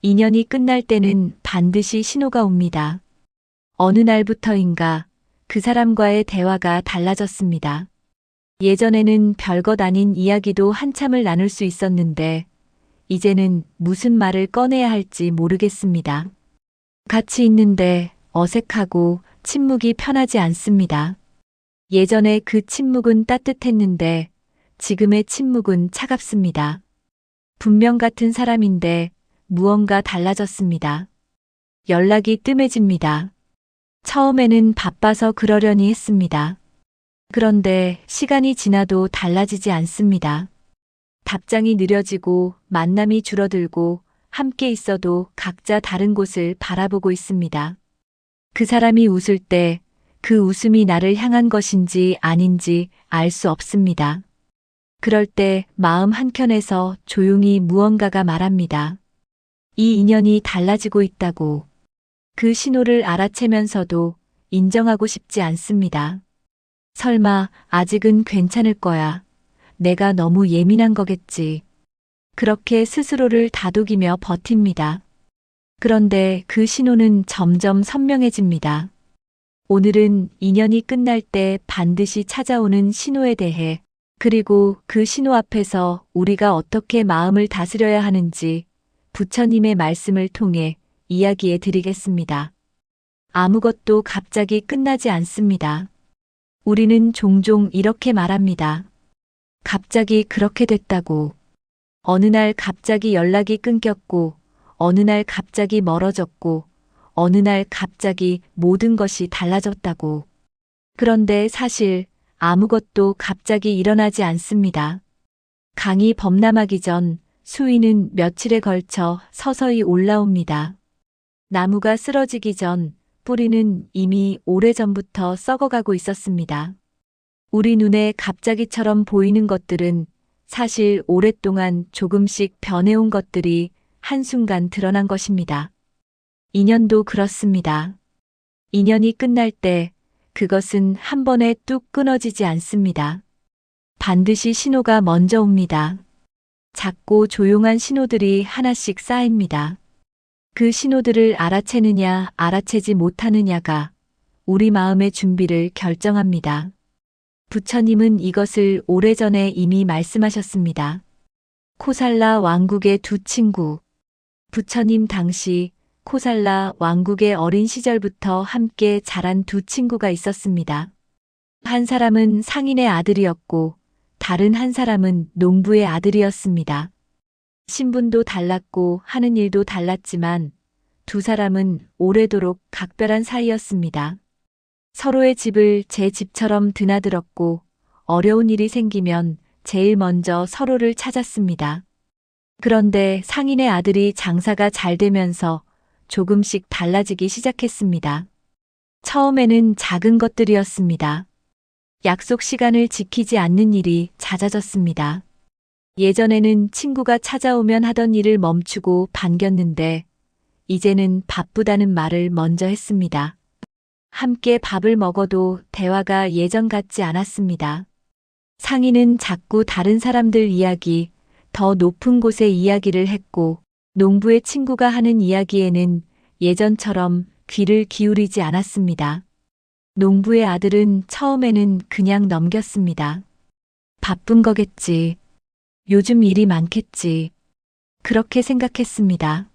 인연이 끝날 때는 반드시 신호가 옵니다. 어느 날부터인가 그 사람과의 대화가 달라졌습니다. 예전에는 별것 아닌 이야기도 한참을 나눌 수 있었는데 이제는 무슨 말을 꺼내야 할지 모르겠습니다. 같이 있는데 어색하고 침묵이 편하지 않습니다. 예전에 그 침묵은 따뜻했는데 지금의 침묵은 차갑습니다. 분명 같은 사람인데 무언가 달라졌습니다. 연락이 뜸해집니다. 처음에는 바빠서 그러려니 했습니다. 그런데 시간이 지나도 달라지지 않습니다. 답장이 느려지고 만남이 줄어들고 함께 있어도 각자 다른 곳을 바라보고 있습니다. 그 사람이 웃을 때 그 웃음이 나를 향한 것인지 아닌지 알 수 없습니다. 그럴 때 마음 한켠에서 조용히 무언가가 말합니다. 이 인연이 달라지고 있다고. 그 신호를 알아채면서도 인정하고 싶지 않습니다. 설마 아직은 괜찮을 거야. 내가 너무 예민한 거겠지. 그렇게 스스로를 다독이며 버팁니다. 그런데 그 신호는 점점 선명해집니다. 오늘은 인연이 끝날 때 반드시 찾아오는 신호에 대해, 그리고 그 신호 앞에서 우리가 어떻게 마음을 다스려야 하는지 부처님의 말씀을 통해 이야기해 드리겠습니다. 아무것도 갑자기 끝나지 않습니다. 우리는 종종 이렇게 말합니다. 갑자기 그렇게 됐다고. 어느 날 갑자기 연락이 끊겼고, 어느 날 갑자기 멀어졌고, 어느 날 갑자기 모든 것이 달라졌다고. 그런데 사실 아무것도 갑자기 일어나지 않습니다. 강이 범람하기 전 수위는 며칠에 걸쳐 서서히 올라옵니다. 나무가 쓰러지기 전 뿌리는 이미 오래전부터 썩어가고 있었습니다. 우리 눈에 갑자기처럼 보이는 것들은 사실 오랫동안 조금씩 변해온 것들이 한순간 드러난 것입니다. 인연도 그렇습니다. 인연이 끝날 때 그것은 한 번에 뚝 끊어지지 않습니다. 반드시 신호가 먼저 옵니다. 작고 조용한 신호들이 하나씩 쌓입니다. 그 신호들을 알아채느냐 알아채지 못하느냐가 우리 마음의 준비를 결정합니다. 부처님은 이것을 오래전에 이미 말씀하셨습니다. 코살라 왕국의 두 친구. 부처님 당시 코살라 왕국의 어린 시절부터 함께 자란 두 친구가 있었습니다. 한 사람은 상인의 아들이었고 다른 한 사람은 농부의 아들이었습니다. 신분도 달랐고 하는 일도 달랐지만 두 사람은 오래도록 각별한 사이였습니다. 서로의 집을 제 집처럼 드나들었고 어려운 일이 생기면 제일 먼저 서로를 찾았습니다. 그런데 상인의 아들이 장사가 잘 되면서 조금씩 달라지기 시작했습니다. 처음에는 작은 것들이었습니다. 약속 시간을 지키지 않는 일이 잦아졌습니다. 예전에는 친구가 찾아오면 하던 일을 멈추고 반겼는데 이제는 바쁘다는 말을 먼저 했습니다. 함께 밥을 먹어도 대화가 예전 같지 않았습니다. 상인은 자꾸 다른 사람들 이야기, 더 높은 곳의 이야기를 했고 농부의 친구가 하는 이야기에는 예전처럼 귀를 기울이지 않았습니다. 농부의 아들은 처음에는 그냥 넘겼습니다. 바쁜 거겠지. 요즘 일이 많겠지. 그렇게 생각했습니다.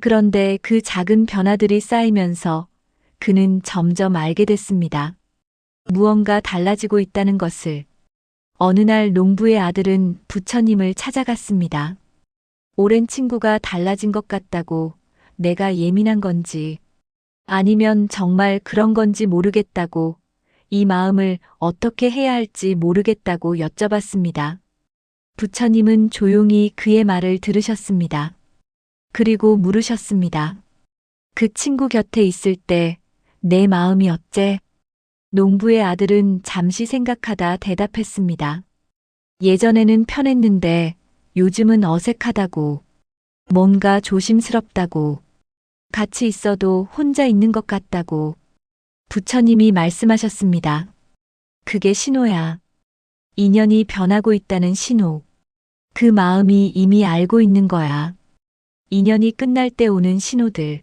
그런데 그 작은 변화들이 쌓이면서 그는 점점 알게 됐습니다. 무언가 달라지고 있다는 것을. 어느 날 농부의 아들은 부처님을 찾아갔습니다. 오랜 친구가 달라진 것 같다고, 내가 예민한 건지 아니면 정말 그런 건지 모르겠다고, 이 마음을 어떻게 해야 할지 모르겠다고 여쭤봤습니다. 부처님은 조용히 그의 말을 들으셨습니다. 그리고 물으셨습니다. 그 친구 곁에 있을 때 내 마음이 어째? 농부의 아들은 잠시 생각하다 대답했습니다. 예전에는 편했는데 요즘은 어색하다고, 뭔가 조심스럽다고, 같이 있어도 혼자 있는 것 같다고. 부처님이 말씀하셨습니다. 그게 신호야. 인연이 변하고 있다는 신호. 그 마음이 이미 알고 있는 거야. 인연이 끝날 때 오는 신호들.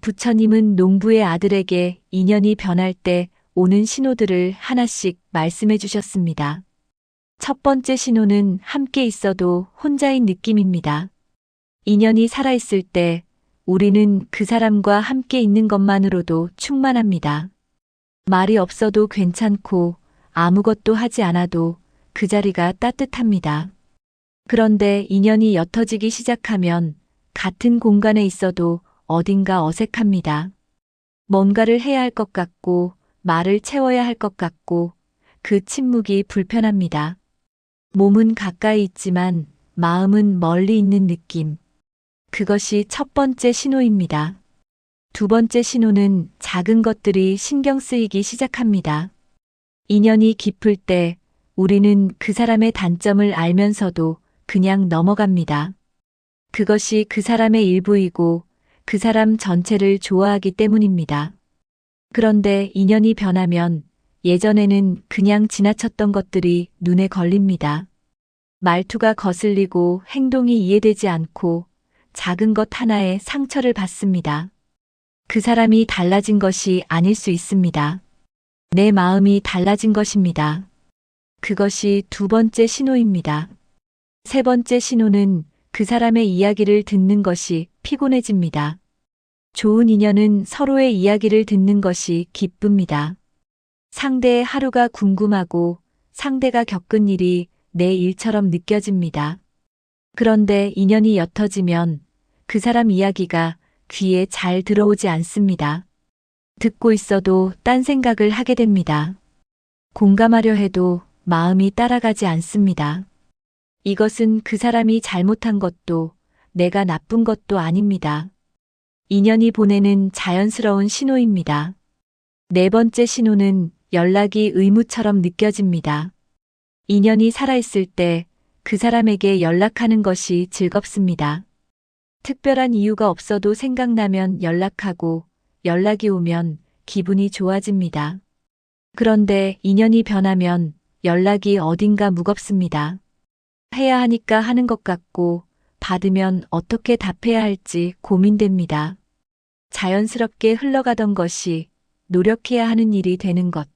부처님은 농부의 아들에게 인연이 변할 때 오는 신호들을 하나씩 말씀해 주셨습니다. 첫 번째 신호는 함께 있어도 혼자인 느낌입니다. 인연이 살아있을 때 우리는 그 사람과 함께 있는 것만으로도 충만합니다. 말이 없어도 괜찮고 아무것도 하지 않아도 그 자리가 따뜻합니다. 그런데 인연이 옅어지기 시작하면 같은 공간에 있어도 어딘가 어색합니다. 뭔가를 해야 할 것 같고 말을 채워야 할 것 같고 그 침묵이 불편합니다. 몸은 가까이 있지만 마음은 멀리 있는 느낌. 그것이 첫 번째 신호입니다. 두 번째 신호는 작은 것들이 신경 쓰이기 시작합니다. 인연이 깊을 때 우리는 그 사람의 단점을 알면서도 그냥 넘어갑니다. 그것이 그 사람의 일부이고 그 사람 전체를 좋아하기 때문입니다. 그런데 인연이 변하면 예전에는 그냥 지나쳤던 것들이 눈에 걸립니다. 말투가 거슬리고 행동이 이해되지 않고 작은 것 하나에 상처를 받습니다. 그 사람이 달라진 것이 아닐 수 있습니다. 내 마음이 달라진 것입니다. 그것이 두 번째 신호입니다. 세 번째 신호는 그 사람의 이야기를 듣는 것이 피곤해집니다. 좋은 인연은 서로의 이야기를 듣는 것이 기쁩니다. 상대의 하루가 궁금하고 상대가 겪은 일이 내 일처럼 느껴집니다. 그런데 인연이 옅어지면 그 사람 이야기가 귀에 잘 들어오지 않습니다. 듣고 있어도 딴 생각을 하게 됩니다. 공감하려 해도 마음이 따라가지 않습니다. 이것은 그 사람이 잘못한 것도 내가 나쁜 것도 아닙니다. 인연이 보내는 자연스러운 신호입니다. 네 번째 신호는 연락이 의무처럼 느껴집니다. 인연이 살아있을 때 그 사람에게 연락하는 것이 즐겁습니다. 특별한 이유가 없어도 생각나면 연락하고 연락이 오면 기분이 좋아집니다. 그런데 인연이 변하면 연락이 어딘가 무겁습니다. 해야 하니까 하는 것 같고 받으면 어떻게 답해야 할지 고민됩니다. 자연스럽게 흘러가던 것이 노력해야 하는 일이 되는 것.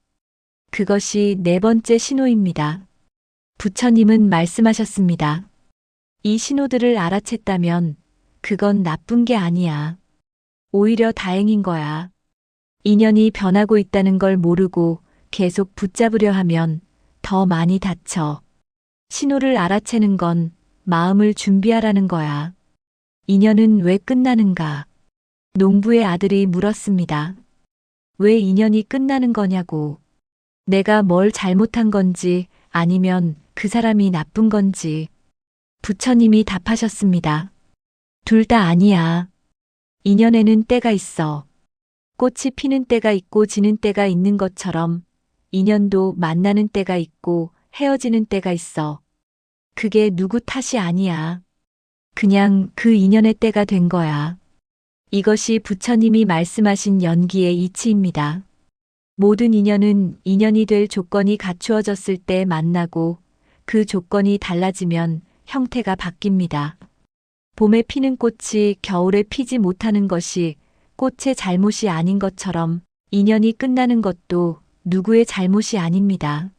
그것이 네 번째 신호입니다. 부처님은 말씀하셨습니다. 이 신호들을 알아챘다면 그건 나쁜 게 아니야. 오히려 다행인 거야. 인연이 변하고 있다는 걸 모르고 계속 붙잡으려 하면 더 많이 다쳐. 신호를 알아채는 건 마음을 준비하라는 거야. 인연은 왜 끝나는가? 농부의 아들이 물었습니다. 왜 인연이 끝나는 거냐고. 내가 뭘 잘못한 건지 아니면 그 사람이 나쁜 건지. 부처님이 답하셨습니다. 둘 다 아니야. 인연에는 때가 있어. 꽃이 피는 때가 있고 지는 때가 있는 것처럼 인연도 만나는 때가 있고 헤어지는 때가 있어. 그게 누구 탓이 아니야. 그냥 그 인연의 때가 된 거야. 이것이 부처님이 말씀하신 연기의 이치입니다. 모든 인연은 인연이 될 조건이 갖추어졌을 때 만나고 그 조건이 달라지면 형태가 바뀝니다. 봄에 피는 꽃이 겨울에 피지 못하는 것이 꽃의 잘못이 아닌 것처럼 인연이 끝나는 것도 누구의 잘못이 아닙니다.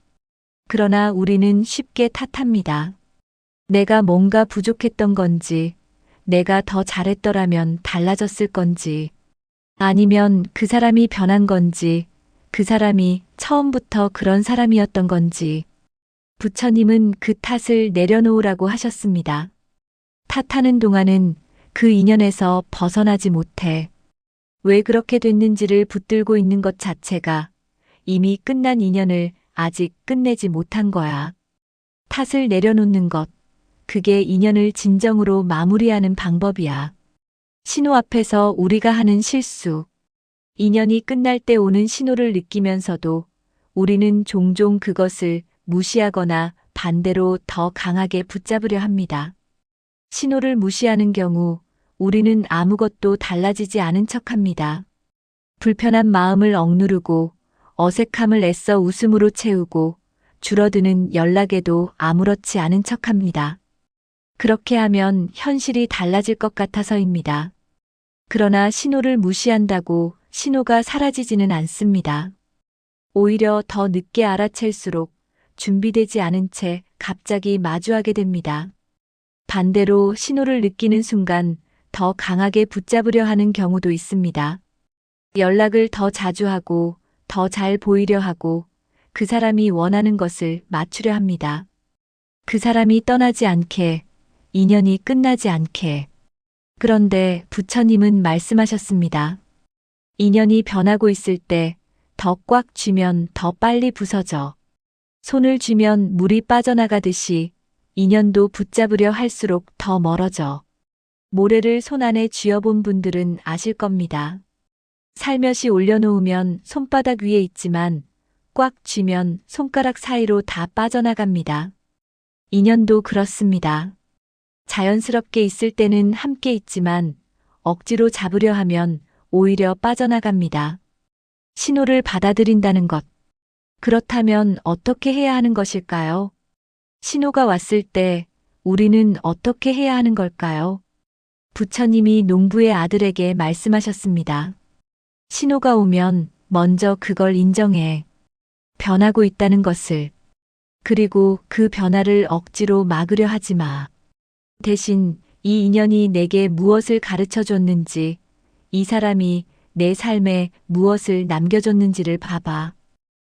그러나 우리는 쉽게 탓합니다. 내가 뭔가 부족했던 건지, 내가 더 잘했더라면 달라졌을 건지, 아니면 그 사람이 변한 건지, 그 사람이 처음부터 그런 사람이었던 건지. 부처님은 그 탓을 내려놓으라고 하셨습니다. 탓하는 동안은 그 인연에서 벗어나지 못해. 왜 그렇게 됐는지를 붙들고 있는 것 자체가 이미 끝난 인연을 아직 끝내지 못한 거야. 탓을 내려놓는 것, 그게 인연을 진정으로 마무리하는 방법이야. 신호 앞에서 우리가 하는 실수. 인연이 끝날 때 오는 신호를 느끼면서도 우리는 종종 그것을 무시하거나 반대로 더 강하게 붙잡으려 합니다. 신호를 무시하는 경우 우리는 아무것도 달라지지 않은 척합니다. 불편한 마음을 억누르고 어색함을 애써 웃음으로 채우고 줄어드는 연락에도 아무렇지 않은 척합니다. 그렇게 하면 현실이 달라질 것 같아서입니다. 그러나 신호를 무시한다고 신호가 사라지지는 않습니다. 오히려 더 늦게 알아챌수록 준비되지 않은 채 갑자기 마주하게 됩니다. 반대로 신호를 느끼는 순간 더 강하게 붙잡으려 하는 경우도 있습니다. 연락을 더 자주 하고 더 잘 보이려 하고 그 사람이 원하는 것을 맞추려 합니다. 그 사람이 떠나지 않게, 인연이 끝나지 않게. 그런데 부처님은 말씀하셨습니다. 인연이 변하고 있을 때 더 꽉 쥐면 더 빨리 부서져. 손을 쥐면 물이 빠져나가듯이 인연도 붙잡으려 할수록 더 멀어져. 모래를 손 안에 쥐어본 분들은 아실 겁니다. 살며시 올려놓으면 손바닥 위에 있지만 꽉 쥐면 손가락 사이로 다 빠져나갑니다. 인연도 그렇습니다. 자연스럽게 있을 때는 함께 있지만 억지로 잡으려 하면 오히려 빠져나갑니다. 신호를 받아들인다는 것. 그렇다면 어떻게 해야 하는 것일까요? 신호가 왔을 때 우리는 어떻게 해야 하는 걸까요? 부처님이 농부의 아들에게 말씀하셨습니다. 신호가 오면 먼저 그걸 인정해. 변하고 있다는 것을. 그리고 그 변화를 억지로 막으려 하지 마. 대신 이 인연이 내게 무엇을 가르쳐 줬는지, 이 사람이 내 삶에 무엇을 남겨줬는지를 봐봐.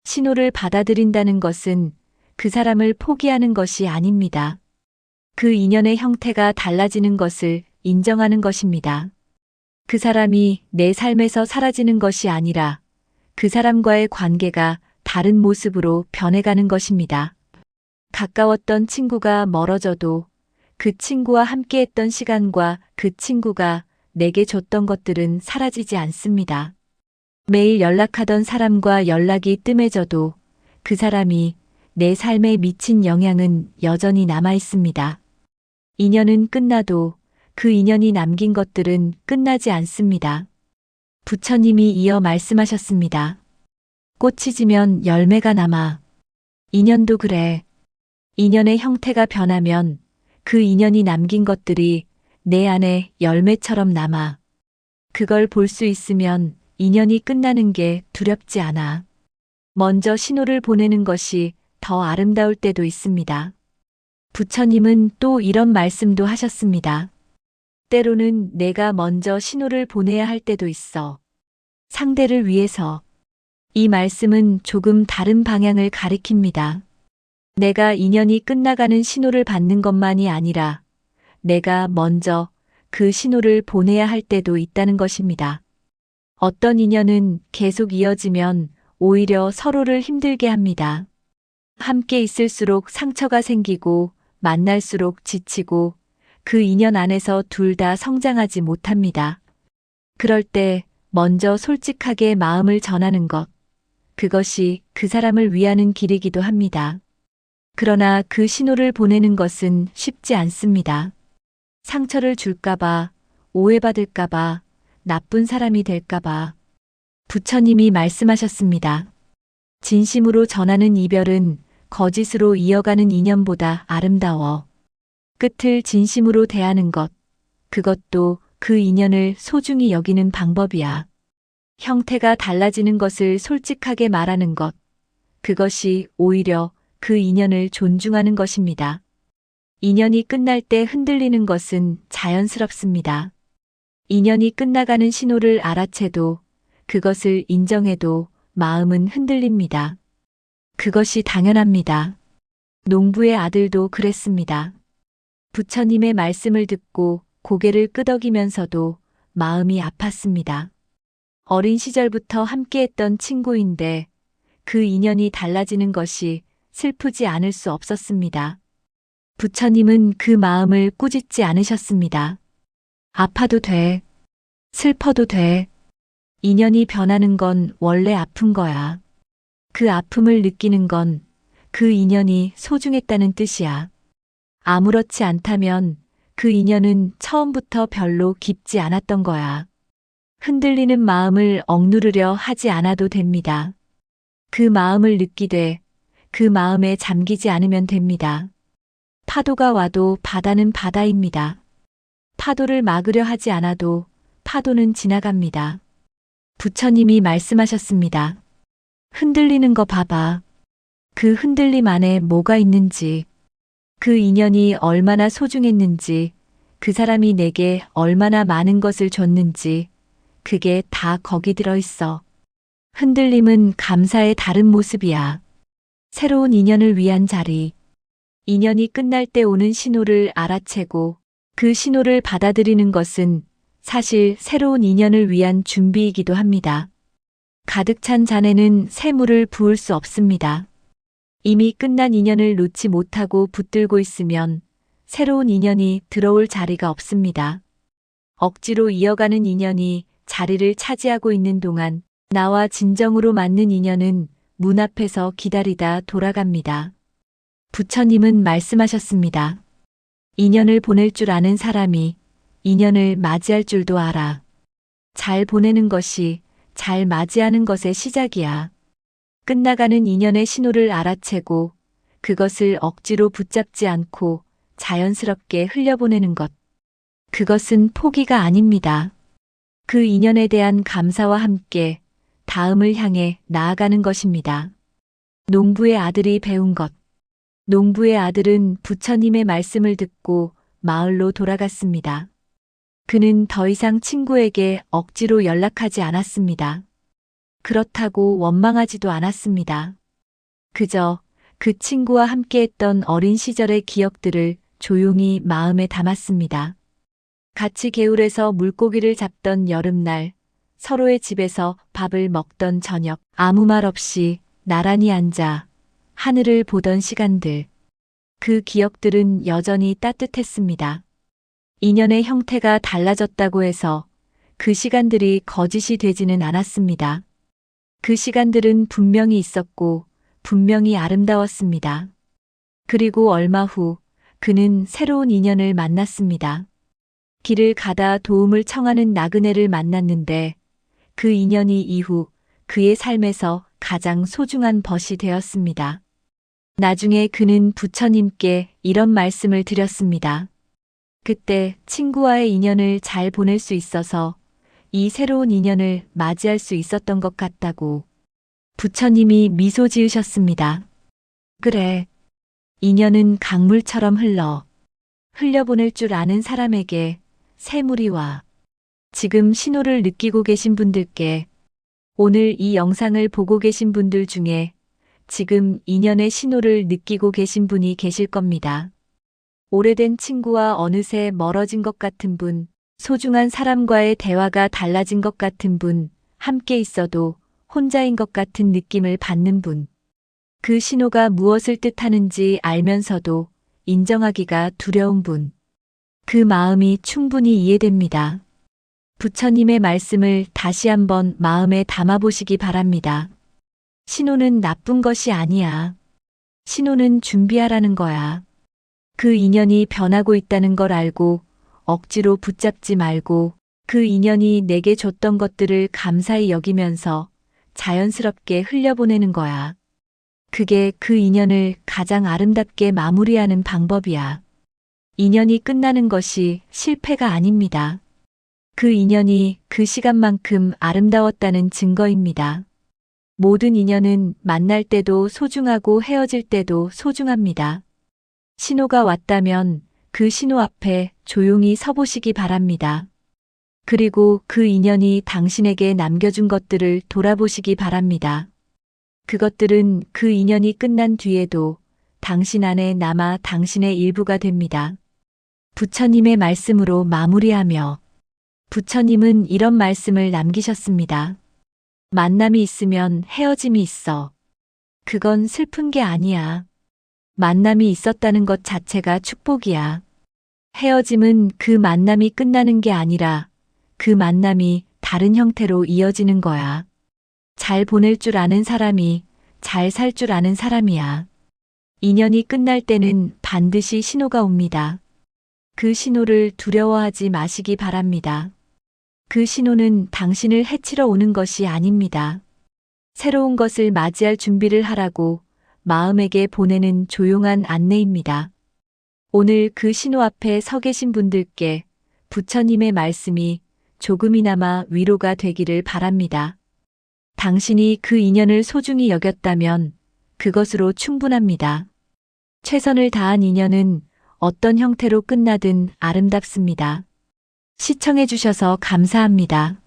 신호를 받아들인다는 것은 그 사람을 포기하는 것이 아닙니다. 그 인연의 형태가 달라지는 것을 인정하는 것입니다. 그 사람이 내 삶에서 사라지는 것이 아니라 그 사람과의 관계가 다른 모습으로 변해가는 것입니다. 가까웠던 친구가 멀어져도 그 친구와 함께했던 시간과 그 친구가 내게 줬던 것들은 사라지지 않습니다. 매일 연락하던 사람과 연락이 뜸해져도 그 사람이 내 삶에 미친 영향은 여전히 남아 있습니다. 인연은 끝나도 그 인연이 남긴 것들은 끝나지 않습니다. 부처님이 이어 말씀하셨습니다. 꽃이 지면 열매가 남아. 인연도 그래. 인연의 형태가 변하면 그 인연이 남긴 것들이 내 안에 열매처럼 남아. 그걸 볼 수 있으면 인연이 끝나는 게 두렵지 않아. 먼저 신호를 보내는 것이 더 아름다울 때도 있습니다. 부처님은 또 이런 말씀도 하셨습니다. 때로는 내가 먼저 신호를 보내야 할 때도 있어. 상대를 위해서. 이 말씀은 조금 다른 방향을 가리킵니다. 내가 인연이 끝나가는 신호를 받는 것만이 아니라 내가 먼저 그 신호를 보내야 할 때도 있다는 것입니다. 어떤 인연은 계속 이어지면 오히려 서로를 힘들게 합니다. 함께 있을수록 상처가 생기고 만날수록 지치고 그 인연 안에서 둘 다 성장하지 못합니다. 그럴 때 먼저 솔직하게 마음을 전하는 것. 그것이 그 사람을 위하는 길이기도 합니다. 그러나 그 신호를 보내는 것은 쉽지 않습니다. 상처를 줄까봐, 오해받을까봐, 나쁜 사람이 될까봐. 부처님이 말씀하셨습니다. 진심으로 전하는 이별은 거짓으로 이어가는 인연보다 아름다워. 끝을 진심으로 대하는 것, 그것도 그 인연을 소중히 여기는 방법이야. 형태가 달라지는 것을 솔직하게 말하는 것, 그것이 오히려 그 인연을 존중하는 것입니다. 인연이 끝날 때 흔들리는 것은 자연스럽습니다. 인연이 끝나가는 신호를 알아채도 그것을 인정해도 마음은 흔들립니다. 그것이 당연합니다. 농부의 아들도 그랬습니다. 부처님의 말씀을 듣고 고개를 끄덕이면서도 마음이 아팠습니다. 어린 시절부터 함께했던 친구인데 그 인연이 달라지는 것이 슬프지 않을 수 없었습니다. 부처님은 그 마음을 꾸짖지 않으셨습니다. 아파도 돼. 슬퍼도 돼. 인연이 변하는 건 원래 아픈 거야. 그 아픔을 느끼는 건 그 인연이 소중했다는 뜻이야. 아무렇지 않다면 그 인연은 처음부터 별로 깊지 않았던 거야. 흔들리는 마음을 억누르려 하지 않아도 됩니다. 그 마음을 느끼되 그 마음에 잠기지 않으면 됩니다. 파도가 와도 바다는 바다입니다. 파도를 막으려 하지 않아도 파도는 지나갑니다. 부처님이 말씀하셨습니다. 흔들리는 거 봐봐. 그 흔들림 안에 뭐가 있는지, 그 인연이 얼마나 소중했는지, 그 사람이 내게 얼마나 많은 것을 줬는지, 그게 다 거기 들어있어. 흔들림은 감사의 다른 모습이야. 새로운 인연을 위한 자리. 인연이 끝날 때 오는 신호를 알아채고 그 신호를 받아들이는 것은 사실 새로운 인연을 위한 준비이기도 합니다. 가득 찬 잔에는 새 물을 부을 수 없습니다. 이미 끝난 인연을 놓지 못하고 붙들고 있으면 새로운 인연이 들어올 자리가 없습니다. 억지로 이어가는 인연이 자리를 차지하고 있는 동안 나와 진정으로 맞는 인연은 문 앞에서 기다리다 돌아갑니다. 부처님은 말씀하셨습니다. 인연을 보낼 줄 아는 사람이 인연을 맞이할 줄도 알아. 잘 보내는 것이 잘 맞이하는 것의 시작이야. 끝나가는 인연의 신호를 알아채고 그것을 억지로 붙잡지 않고 자연스럽게 흘려보내는 것. 그것은 포기가 아닙니다. 그 인연에 대한 감사와 함께 다음을 향해 나아가는 것입니다. 농부의 아들이 배운 것. 농부의 아들은 부처님의 말씀을 듣고 마을로 돌아갔습니다. 그는 더 이상 친구에게 억지로 연락하지 않았습니다. 그렇다고 원망하지도 않았습니다. 그저 그 친구와 함께했던 어린 시절의 기억들을 조용히 마음에 담았습니다. 같이 개울에서 물고기를 잡던 여름날, 서로의 집에서 밥을 먹던 저녁, 아무 말 없이 나란히 앉아 하늘을 보던 시간들. 그 기억들은 여전히 따뜻했습니다. 인연의 형태가 달라졌다고 해서 그 시간들이 거짓이 되지는 않았습니다. 그 시간들은 분명히 있었고 분명히 아름다웠습니다. 그리고 얼마 후 그는 새로운 인연을 만났습니다. 길을 가다 도움을 청하는 나그네를 만났는데 그 인연이 이후 그의 삶에서 가장 소중한 벗이 되었습니다. 나중에 그는 부처님께 이런 말씀을 드렸습니다. 그때 친구와의 인연을 잘 보낼 수 있어서 이 새로운 인연을 맞이할 수 있었던 것 같다고. 부처님이 미소 지으셨습니다. 그래. 인연은 강물처럼 흘려보낼 줄 아는 사람에게 새물이 와. 지금 신호를 느끼고 계신 분들께, 오늘 이 영상을 보고 계신 분들 중에 지금 인연의 신호를 느끼고 계신 분이 계실 겁니다. 오래된 친구와 어느새 멀어진 것 같은 분, 소중한 사람과의 대화가 달라진 것 같은 분, 함께 있어도 혼자인 것 같은 느낌을 받는 분. 그 신호가 무엇을 뜻하는지 알면서도 인정하기가 두려운 분. 그 마음이 충분히 이해됩니다. 부처님의 말씀을 다시 한번 마음에 담아보시기 바랍니다. 신호는 나쁜 것이 아니야. 신호는 준비하라는 거야. 그 인연이 변하고 있다는 걸 알고 억지로 붙잡지 말고 그 인연이 내게 줬던 것들을 감사히 여기면서 자연스럽게 흘려보내는 거야. 그게 그 인연을 가장 아름답게 마무리하는 방법이야. 인연이 끝나는 것이 실패가 아닙니다. 그 인연이 그 시간만큼 아름다웠다는 증거입니다. 모든 인연은 만날 때도 소중하고 헤어질 때도 소중합니다. 신호가 왔다면 그 신호 앞에 조용히 서보시기 바랍니다. 그리고 그 인연이 당신에게 남겨준 것들을 돌아보시기 바랍니다. 그것들은 그 인연이 끝난 뒤에도 당신 안에 남아 당신의 일부가 됩니다. 부처님의 말씀으로 마무리하며 부처님은 이런 말씀을 남기셨습니다. 만남이 있으면 헤어짐이 있어. 그건 슬픈 게 아니야. 만남이 있었다는 것 자체가 축복이야. 헤어짐은 그 만남이 끝나는 게 아니라 그 만남이 다른 형태로 이어지는 거야. 잘 보낼 줄 아는 사람이 잘 살 줄 아는 사람이야. 인연이 끝날 때는 반드시 신호가 옵니다. 그 신호를 두려워하지 마시기 바랍니다. 그 신호는 당신을 해치러 오는 것이 아닙니다. 새로운 것을 맞이할 준비를 하라고 마음에게 보내는 조용한 안내입니다. 오늘 그 신호 앞에 서 계신 분들께 부처님의 말씀이 조금이나마 위로가 되기를 바랍니다. 당신이 그 인연을 소중히 여겼다면 그것으로 충분합니다. 최선을 다한 인연은 어떤 형태로 끝나든 아름답습니다. 시청해 주셔서 감사합니다.